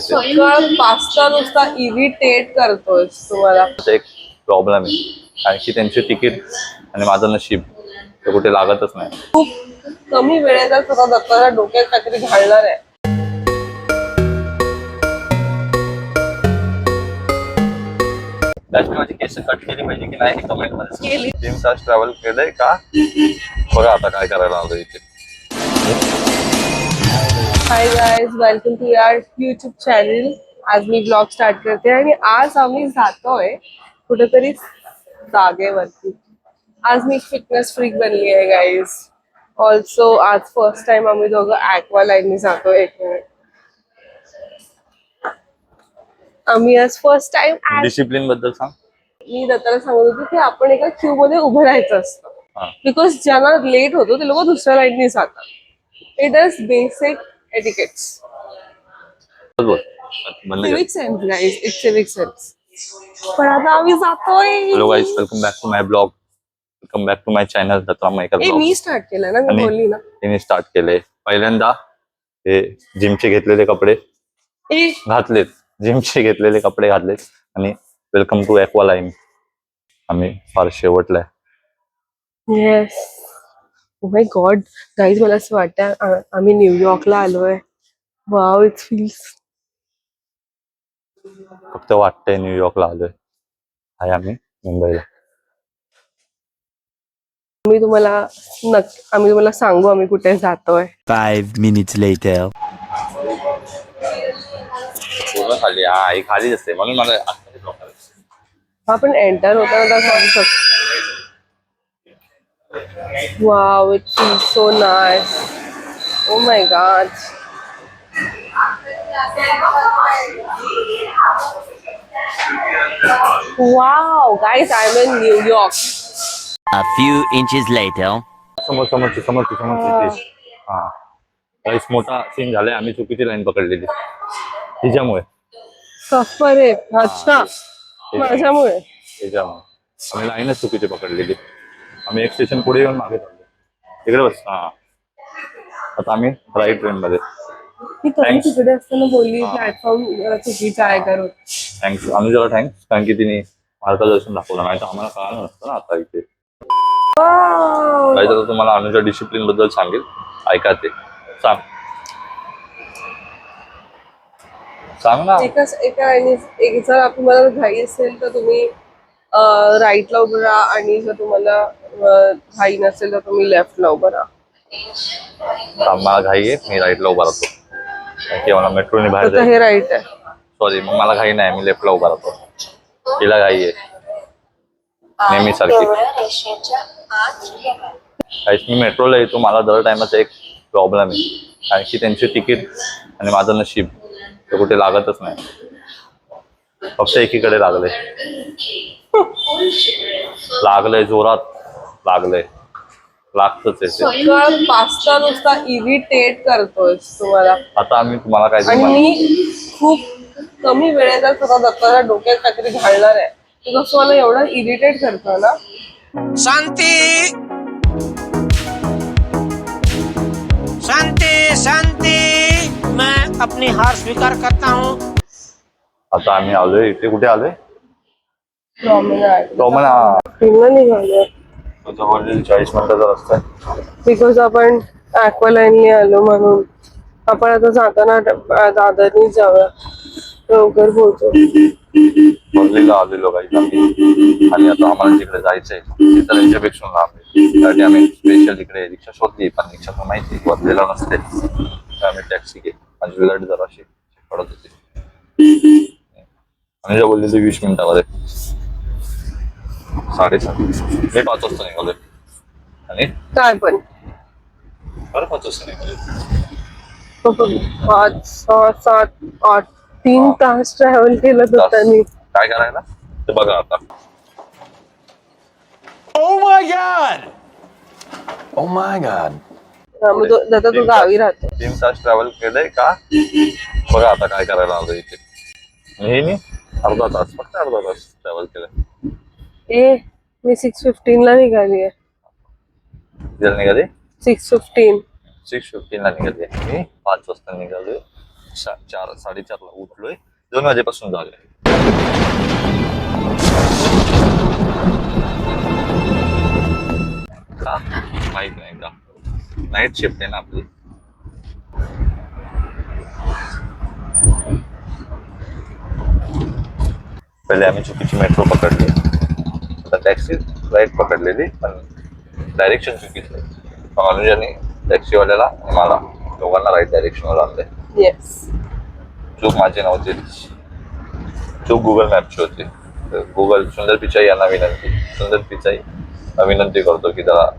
सकाळ पास्ता नुसता इरिटेट करतोय तुम्हाला. एक प्रॉब्लेम आहे कारण की त्यांची तिकीट आणि माझं नशीब ते कुठे लागतच नाही. खूप कमी वेळेतच स्वतः दत्ताच्या डोक्यात काहीतरी घालणार आहे. त्याची माझी केस कट केली पाहिजे की नाही कमेंट मध्ये केली. 3 तास ट्रॅव्हल केलंय का बघा आता काय करायला आलो इथे. हाय गाइस, वेलकम टू यार यूट्यूब चॅनल. आज मी ब्लॉग स्टार्ट करते आणि आज आम्ही जातोय कुठेतरी जागेवरती. आज मी फिटनेस फ्रीक बनली आहे गाइस. ऑल्सो आज फर्स्ट टाइम आम्ही दोघं ॲक्वा लाईननी जातोय. एक मिनिट, आम्ही आज फर्स्ट टाइम डिसिप्लिन बद्दल सांग. मी दत्ताला सांगत होते की आपण एका क्यू मध्ये उभं राहायचं असतं. बिकॉज ज्यांना लेट होतो ते लोक दुसऱ्या लाईननी जातात. It is basic etiquettes. Civic sense guys, it's civic sense. पण आता आम्ही जातोय. Hello guys, welcome back to my blog. Welcome back to my channel Datta Mayekar blog. मी स्टार्ट केलं ना, मी बोलली ना. तिने स्टार्ट केले. पहिल्यांदा हे जिमचे घेतलेले कपडे घातलेत, जिमचे घेतलेले कपडे घातलेत आणि वेलकम टू ॲक्वा लाईन. आम्ही फार शेवटलाय. Yes. Oh my god guys, मला असं वाटतं आम्ही न्यूयॉर्कला आलोय. Wow, it feels. फक्त वाटतंय न्यूयॉर्कला आलोय. आहे आम्ही मुंबईला. आम्ही तुम्हाला सांगू आम्ही कुठे जातोय. 5 minutes later. पूर्ण खाली. हा, ही खालीच असते म्हणून मला आपण एंटर होताना सांगू शकतो. Wow, it feels so nice. Oh my god. Wow guys, I am in New York. A few inches later. समोर. हा गाईस, मोठा सीन झालाय. आम्ही चुकीची लाईन पकडलेली तिच्यामुळे. सफर आहे. अच्छा, माझ्यामुळे. आम्ही लाईनच चुकीची पकडलेली. आम्ही एक स्टेशन पुढे येऊन मागे चाललो. तिकडे बस. हा, आता आम्ही राईट ट्रेन मध्ये. मी कधी तिकडे असताना बोलली प्लॅटफॉर्म चुकीचा आहे करून. थँक्स अनुजाला, थँक्स. कारण की तिने मार्गदर्शन दाखवलं, नाही तर आम्हाला कळलं नसतं ना आता इथे. काही तर तुम्हाला अनुजा डिसिप्लिन बद्दल सांगेल, ऐका ते. सांग ना. जर तुम्हाला घाई असेल तर तुम्ही राईटला उभं राहा आणि जर तुम्हाला घाई नसेल तर तुम्ही लेफ्टला उभं राहा. मला घाई आहे, मी राईटला उभा राहतो. मला मेट्रोने बाहेर जायचं. हे राईट आहे. सॉरी, मग मला घाई नाही, मी लेफ्टला उभा राहतो. तिला घाई आहे नेहमी सारखी. मी मेट्रोला येतो. मला दर टायमाचा एक प्रॉब्लेम आहे कारण की त्यांची तिकीट आणि माझं नशीब ते कुठे लागतच नाही. फक्त एकीकडे लागलंय जोरात लागलंय. लागतच आहे. सकाळ पास्ता नुसता इरिटेट करतोय तुम्हाला. आता आम्ही तुम्हाला काय, आणि मी खूप कमी वेळेतच स्वतः दत्ताच्या डोक्यात काहीतरी घालणार आहे. बिकॉज मला एवढं इरिटेट करतोय ना. शांति शांति शांति. मैं अपनी हार स्वीकार करता हूँ. आता आम्ही आलोय इथे. कुठे आलोय? प्रॉमेनाड. निघालोय. 40 मिनिटाचा रस्ता आहे. बिकॉज आपण ॲक्वा लाईनने आलो म्हणून. आपण आता जाताना दादरनी जाऊया, लवकर पोहोचू. बदलीला आलेलो काही आम्ही. आणि आता आम्हाला जिकडे जायचंय तिथं त्यांच्यापेक्षा लांब आहे. त्यासाठी आम्ही स्पेशल इकडे रिक्षा शोधली, पण रिक्षा तर माहिती बदलेला नसते. आम्ही टॅक्सी घेतली. माझी वेळ जराशी पडत होती. आणि बोलली ते 20 मिनिटामध्ये. 7:30. मी 5 वाजता निघालोय. आणि काय पण 5 वाजता निघालोय. 5, 6, 7, 8 3 तास ट्रॅव्हल केलं दत्तानी. काय करायला ते बघा आता. Oh my god! Oh my god! दादा तू गावी राहतो. 3 तास ट्रॅव्हल केलंय का बघा आता काय करायला आलो इथे. मी अर्धा तास, फक्त अर्धा तास ट्रॅव्हल केलंय. मी 6:15 ला निघाली आहे. निघाली 6:15 ला निघाली. मी 5 वाजता निघालोय. 4 4:30ला उठलोय, 2 वाजेपासून झालंय. का माहित नाही का, नाईट शिफ्ट आहे ना आपली. पहिले आम्ही चुकीची मेट्रो पकडली, आता टॅक्सी राईट पकडलेली, पण डायरेक्शन चुकीचं. अनुजाने टॅक्सीवाल्याला आणि मला दोघांना राईट डायरेक्शनवर आणलंय. येस. चूक माझी नव्हती, चूक गुगल मॅपची होती. गुगल सुंदर पिचाई यांना विनंती, सुंदर पिचाई विनंती करतो की जरा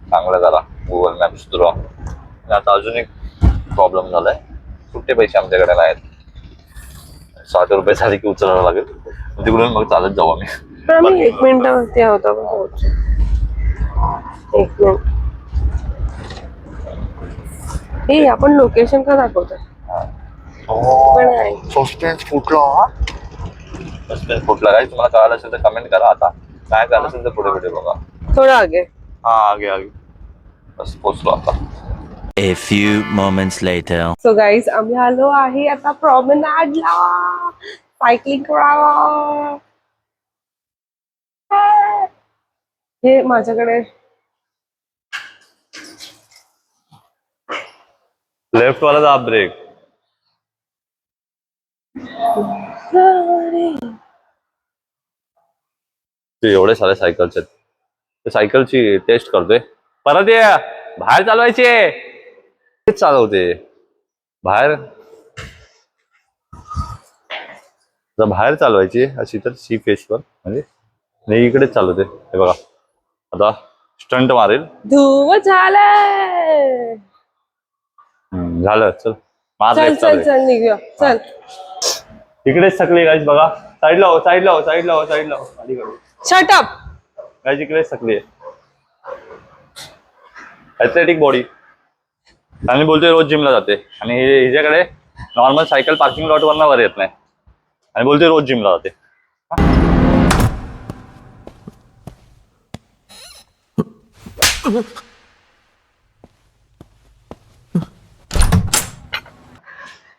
चांगलं करा गुगल मॅप सुधारा. आणि आता अजून एक प्रॉब्लेम झालाय, सुट्टे पैसे आमच्याकडे नाहीत. 60 रुपये झाले की उचलायला लागेल, तिकडून मग चालत जाऊ आम्ही. तर आम्ही 1 मिनिटावरती आहोत आपण पोहोचू. 1 मिनिट. हे आपण लोकेशन का दाखवतोय? पण आहे. सस्पेन्स फुटला. सस्पेन्स फुटला काय, तुम्हाला कळालं असेल तर कमेंट करा. आता काय कळालं असेल तर पुढे व्हिडिओ बघा. थोडं आगे. हा आगे आगे बस पोचलो आता. A few moments later. So guys आम्ही आलो आहे आता प्रॉमेनाडला सायकलिंग करायला. हे माझ्याकडे लेफ्ट वाला दाब ब्रेक. एवढे सारे सायकल्स आहेत, ते सायकलची टेस्ट करतोय. परत ये, बाहेर चालवायचे, तेच चालवते बाहेर. जर बाहेर चालवायची अशी तर सी फेसवर, म्हणजे नाही इकडेच चालवते. हे बघा आता स्टंट मारेल. धुव झालंय. झालं, चल मार चल लेफ्ट चल चल निघूया चल. इकडेच थकली गाईज, बघा साईडला हो, साईडला हो, साईडला हो, साईडला हो, अलीकडे शट अप. गाईज इकडेच थकली आहे. Athletic body. आणि बोलतोय रोज जिमला जाते, आणि हिच्याकडे नॉर्मल सायकल पार्किंग लॉट वरनं वर येत नाही, आणि बोलतोय रोज जिमला जाते.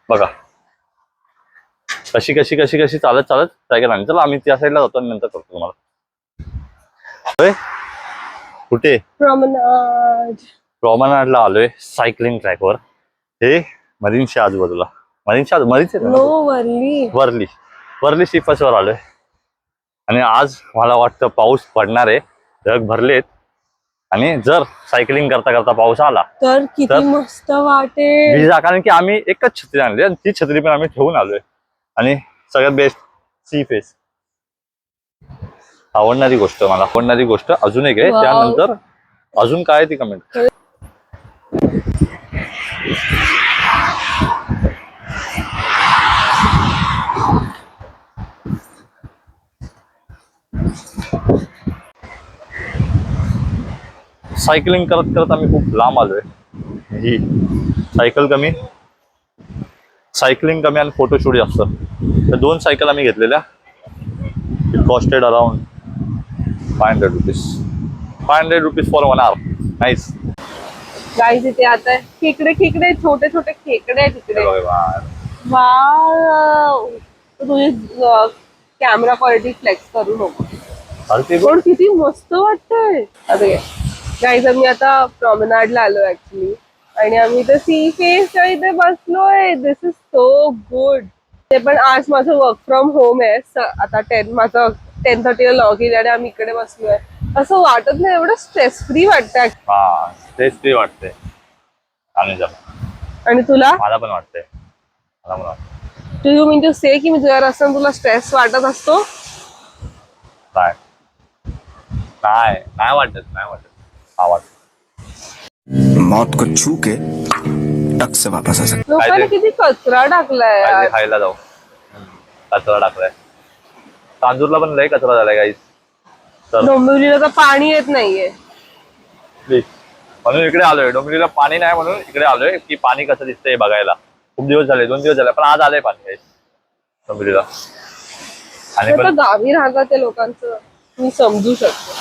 बघा कशी कशी कशी कशी चालत चालत सायकल आणली. चला आम्ही त्या साईडला जातो आणि नंतर करतो तुम्हाला. कुठे? प्रॉमेनाडला आलोय, सायकलिंग ट्रॅकवर. हे मरीनच्या आजूबाजूला, नो वरली वर्ली वर्ली शिफसवर आलोय. आणि आज मला वाटतं पाऊस पडणार आहे, ढग भरलेत. आणि जर सायकलिंग करता करता पाऊस आला तर किती मस्त वाटेल. भिजा, कारण की आम्ही एकच छत्री आणली आणि ती छत्री पण आम्ही ठेवून आलोय. आणि सगळ्यात बेस्ट सी फेस. आवडणारी गोष्ट, मला आवडणारी गोष्ट अजून एक आहे. Wow. त्यानंतर अजून काय आहे ती कमेंट. सायकलिंग करत करत आम्ही खूप लांब आलोय. ही सायकलिंग कमी आणि फोटोशूट जास्त. तर 2 सायकल आम्ही घेतलेल्या. It costed around 500 rupees. 500 rupees for 1 hour. Nice. Guys इथे आता खेकडे खेकडे छोटे छोटे खेकडे आहेत तिकडे. वाव. तुझी कॅमेरा क्वालिटी फ्लेक्स करू नको, पण किती मस्त वाटतंय. आता गाईज आम्ही आता प्रॉमेनाडला आलो ऍक्च्युली, आणि आम्ही इथे सी फेसच्या इथे बसलोय. दिस इज सो गुड. ते पण आज माझं वर्क फ्रॉम होम आहे. आता माझं 10:30ला लॉग इन, आणि आम्ही इकडे बसलोय. असं वाटत नाही, एवढं स्ट्रेस फ्री वाटतंय. हा स्ट्रेस फ्री वाटते. आणि तुला? मला पण वाटतंय, मला पण वाटतं. डू यू मीन टू से की मी तुझ्या असताना तुला स्ट्रेस वाटत असतो? नाही नाही वाटत, नाही वाटत. हा वाटत. मौत को छू के टक से वापस आ सकते. लोकांनी किती कचरा टाकलाय यार. खायला जाऊ, कचरा टाकलाय. तांदूरला पण लय कचरा झालाय गाईस. डोंबिवलीला तर पाणी येत नाहीये. म्हणून इकडे आलोय. डोंबिवलीला पाणी नाही म्हणून इकडे आलोय की पाणी कसं दिसतंय बघायला. खूप दिवस झाले, 2 दिवस झाले, पण आज आलंय पाणी गाईस डोंबिवलीला. आणि आता गावी राहतात त्या लोकांचं मी समजू शकतो.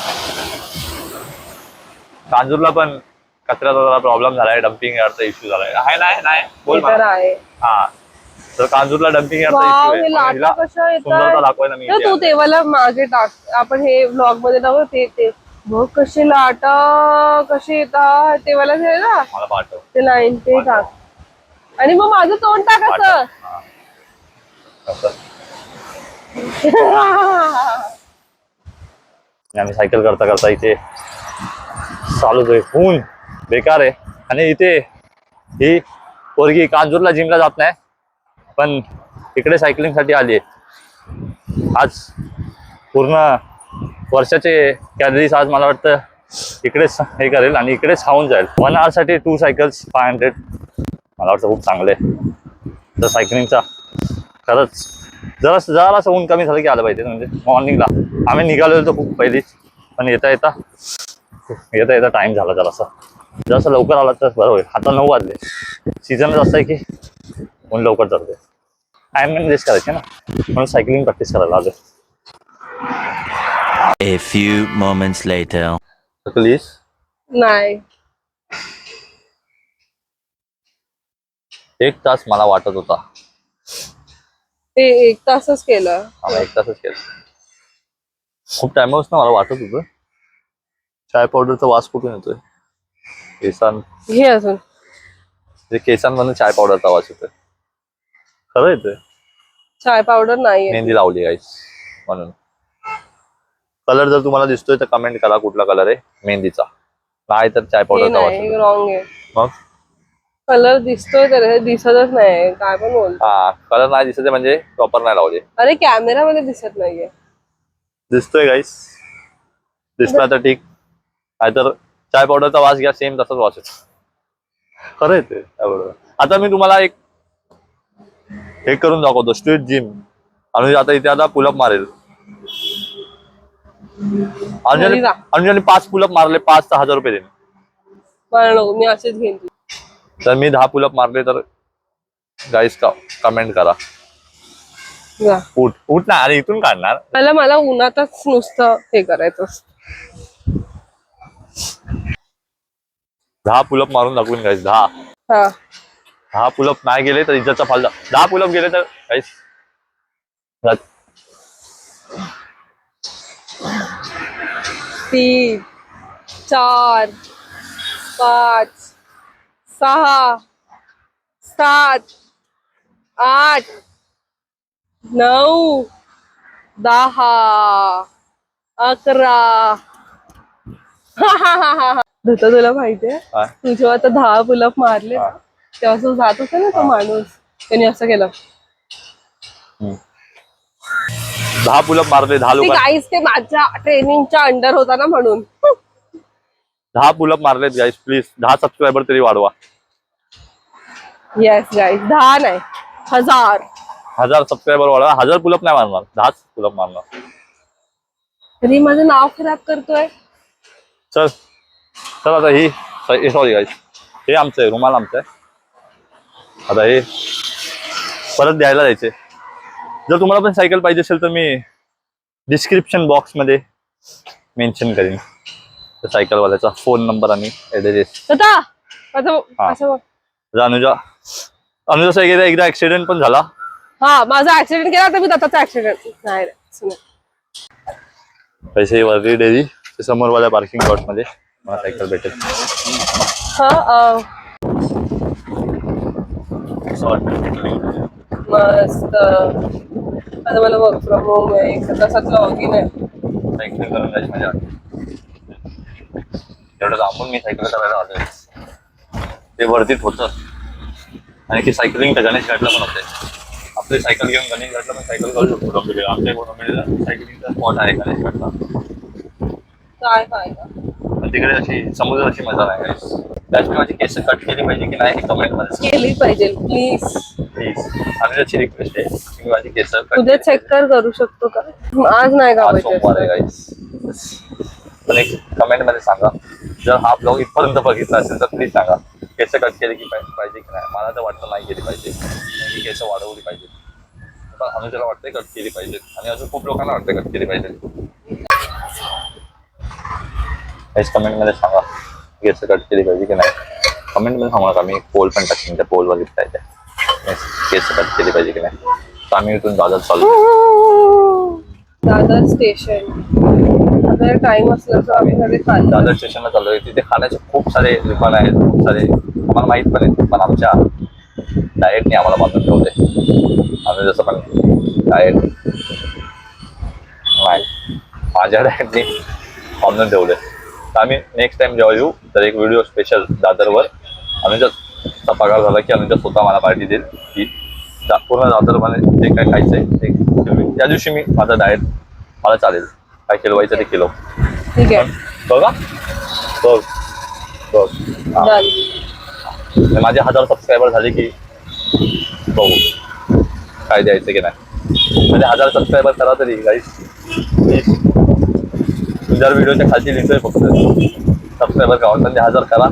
तांदूरला पण कचऱ्याचा जरा प्रॉब्लेम झालाय, डम्पिंग यार्डचा इश्यू झालाय. आहे नाही बोल तर आहे. हा तर कांजूरला डम्पिंग वाव, हे लाटा कशा सुंदरता येतात. दाखवायला मी तर इथे तू आलोय. तेव्हाला मागे टाक, आपण हे ब्लॉग मध्ये टाकू ते बघ कसे लाटा कसे येतात तेव्हाला ते ना मला पाठव. ते लाईन ते टाक आणि मग माझं तोंड टाकायचं. असं. आम्ही सायकल करता करता इथे चालूच आहे. ऊन बेकार आहे आणि इथे ही पोरगी कांजूरला जिमला जात नाही पण इकडे सायकलिंग साठी आली आहे. आज पूर्ण वर्षाचे कॅलरीज आज मला वाटतं इकडेच हे करेल आणि इकडेच खाऊन जाईल. 1 hour साठी 2 सायकल्स 500 मला वाटतं खूप चांगलं आहे. तर सायकलिंगचा खरंच जरासं ऊन कमी झालं की आलं पाहिजे. म्हणजे मॉर्निंगला आम्ही निघालो होतो खूप पहिलीच पण येता येता टाइम झाला जरासं लवकर आला तर बरं होईल. आता 9 वाजले. सीझनच असं आहे की ऊन लवकर चढते. टाइम मॅनेज करायचे ना म्हणून सायकलिंग प्रॅक्टिस करायला आलो. A few moments later. Please नाही 1 तास मला वाटत होता. ते 1 तासच केलं. आम्ही 1 तासच केलं. खूप टाइमपासून मला वाटत होतं चाय पावडरचा वास कुठून येतोय. हे अजून केसांमधून चाय पावडरचा वास येतोय. खरं येतोय. चाय पावडर नाहीये. मेहंदी लावली गाईस म्हणून. कलर जर तुम्हाला दिसतोय तर कमेंट करा कुठला कलर आहे मेहंदीचा. नाही तर चाय हे पावडरचा वास नाही येतोय. रॉंग आहे. मग कलर दिसतोय तर हे दिसतच नाही. काय पण बोलतो. हा कलर नाही दिसत म्हणजे प्रॉपर नाही लावले. अरे कॅमेरा मध्ये दिसत नाहीये. दिसतोय गाईस. दिसला तर ठीक. नाहीतर चाय पावडरचा वास घ्या सेम तसाच वास येतो. खरं येते बरोबर. आता मी तुम्हाला एक करून दाखवतो. स्ट्रीट जिम अनुज आता पुलअप मारेल. अनुजाने 5 पुलअप मारले 5 तर 1000 रुपये देईन. मला नको, मी असेच घेईन. तर मी 10 पुलअप मारले तर गाईस कमेंट करा. जा. उठ ना अरे इथून काढणार. मला उन्हातच नुसतं हे करायचं. 10 पुलअप मारून दाखवून गाईस. 10 हा पुलअप नाही गेले तर इज्जतचा फायदा. 10 पुलअप गेले तर गाईस 3 4 5 6 7 8 9 10 11 धुता तुला माहितीये काय? तू जेव्हा आता 10 पुलअप मारले ना, तेव्हा असं जात होता ना तो माणूस त्याने असं केलं. 10 पुलअप मारले 10 लोक. गाईस ते माझ्या ट्रेनिंगच्या अंडर होता ना म्हणून. 10 पुलअप मारलेत गाईस. प्लीज 10 सबस्क्रायबर तरी वाढवा. येस गाईस 10 नाही 1000 सबस्क्रायबर वाढवा. 1000 पुलअप नाही मारणार 10 पुलअप मारणार. तरी माझं नाव खराब करतोय. चल आता ही सॉरी गाईस हे आमचं आहे. रुमाल आमचं आहे. आता हे परत द्यायला जायचे. जर तुम्हाला पण सायकल पाहिजे असेल तर मी डिस्क्रिप्शन बॉक्स मध्ये मेन्शन करेन सायकलवाल्याचा फोन नंबर आणि ऍड्रेस. असं अनुजा एकदा ऍक्सिडेंट पण झाला. हा माझा ऍक्सिडेंट केला तर मी दत्ताचा ऍक्सिडेंट नाही असं नाही. पैसे वरती डेरी समोरवाल्या पार्किंग लॉट मध्ये मला सायकल भेटेल. हा मस्त. आता मला वर्क फ्रॉम होम आहे. 1 तासात लॉगिन आहे. सायकलिंग करून जायची मजा वाटते. एवढं लांबून मी सायकल करायला आलोय ते वर्धित होतं. आणि की सायकलिंग तर गणेश घाटला पण होते. आपली सायकल घेऊन गणेश घाटला पण सायकल करू शकतो. डोंबिवलीला आमच्या डोंबिवलीला सायकलिंगचा स्पॉट आहे गणेश घाटला. काय काय पण तिकडे अशी समुद्राची मजा नाही गाईस. त्याच्यामुळे माझी केस कट केली पाहिजे की नाही हे कमेंट मध्ये केली पाहिजे प्लीज. प्लीज. अनुजाची रिक्वेस्ट आहे की माझी केस कट उद्या चेक करू शकतो का? आज नाही का आज सोमवार आहे गाईस. पण एक कमेंट मध्ये सांगा. जर हा ब्लॉग इथपर्यंत बघितला असेल तर प्लीज सांगा केस कट केली की पाहिजे की नाही. मला तर वाटतं नाही केली पाहिजे. ही केस वाढवली पाहिजे. पण अनुजाला वाटतंय कट केली पाहिजे आणि अजून खूप लोकांना वाटतंय कट केली पाहिजे. कमेंट मध्ये सांगा केस कट केली पाहिजे की नाही. कमेंट मध्ये सांगा का मी पोल पण टाकेन. त्या पोलवर लिहिता येते. केस कट केली पाहिजे की नाही. तर आम्ही इथून दादर चालू. दादर स्टेशन. आपल्याला टाइम असला तर आम्ही सगळे खाल्लं. दादर स्टेशनला चाललोय. तिथे खाण्याचे खूप सारे दुकान आहेत, खूप सारे आम्हाला माहित पण आहेत, पण आमच्या डाएटने आम्हाला बांधून ठेवले. आम्ही जसं पण डाएट माझ्या डाएटने बांधून ठेवले. तर आम्ही नेक्स्ट टाइम जेव्हा येऊ तर एक व्हिडिओ स्पेशल दादरवर अनुजाचा पगार झाला की अनुजा स्वतः मला पार्टी देईल की पूर्ण दादरमध्ये जे काय खायचंय ते त्या दिवशी मी माझा डाएट मला चालेल. काय केलवायचं ते केलो. ठीक आहे. बघा बघ बघ. Done. माझे 1000 सबस्क्रायबर झाले की बघू काय द्यायचं की नाही. म्हणजे 1000 सबस्क्रायबर करा तरी गाईस. तुझ्या व्हिडिओच्या खालची लिंक आहे फक्त सबस्क्रायबर का म्हणजे 1000 करा.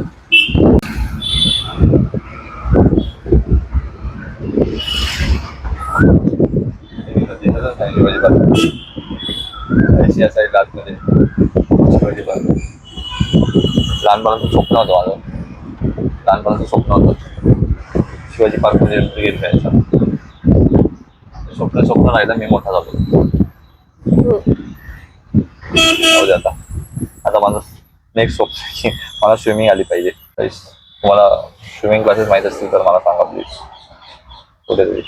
एशिया साईड आतमध्ये शिवाजी पार्क. लहानपणाचं स्वप्न होतं माझं. लहानपणाचं स्वप्न होतं शिवाजी पार्कमध्ये एंट्री घेऊन जायचं. स्वप्न राहिलं. मी मोठा झालो. जाऊ दे आता माझं नेक्स्ट स्वप्न की मला स्विमिंग आली पाहिजे. तुम्हाला स्विमिंग क्लासेस माहीत असतील तर मला सांगा प्लीज. कुठेतरी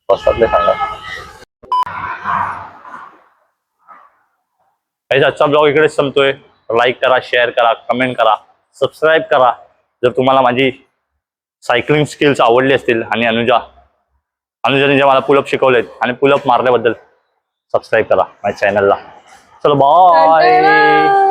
बसतातले सांगा. आजचा ब्लॉग इकडेच संपतोय. लाईक करा, शेअर करा, कमेंट करा, सबस्क्राईब करा. जर तुम्हाला माझी सायकलिंग स्किल्स आवडले असतील आणि अनुजाने जे मला पुलअप शिकवलेत आणि पुलअप मारल्याबद्दल सबस्क्राईब करा माझ्या चॅनलला. चलो बाय.